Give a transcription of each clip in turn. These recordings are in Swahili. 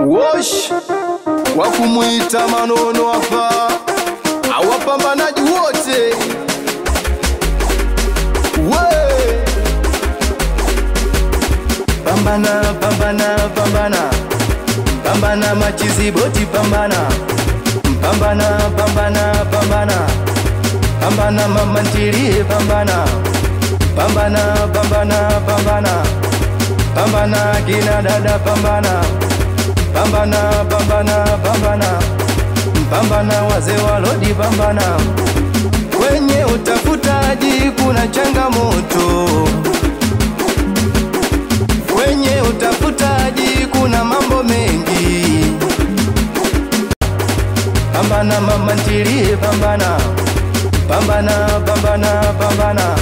Wosh wakumuita Manono hapa, awapambanaji wote we pambana pambana pambana pambana machizi boti pambana pambana pambana pambana pambana mama ntilie pambana pambana pambana pambana pambana kina dada pambana pambana pambana pambana pambana wazee wa lodi pambana. Kwenye utafutaji kuna changamoto, kwenye utafutaji kuna mambo mengi. Pambana mama ntilie pambana pambana pambana pambana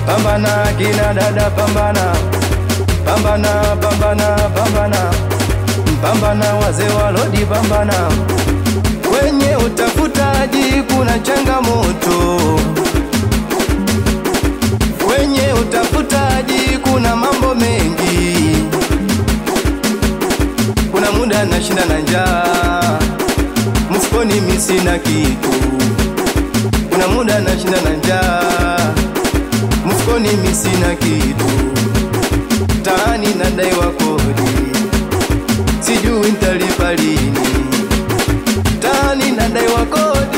pambana kina dada pambana pambana pambana pambana pambana wazee wa lodi pambana. Kwenye utafutaji kuna changamoto, kwenye utafutaji kuna mambo mengi. Kuna muda nashinda na njaa, mfukoni mimi sina kitu. Kuna muda nashinda na njaa, mfukoni mimi sina kitu. Taani nadaiwa kodi, sijui nitalipa lini. Taani nadaiwa kodi,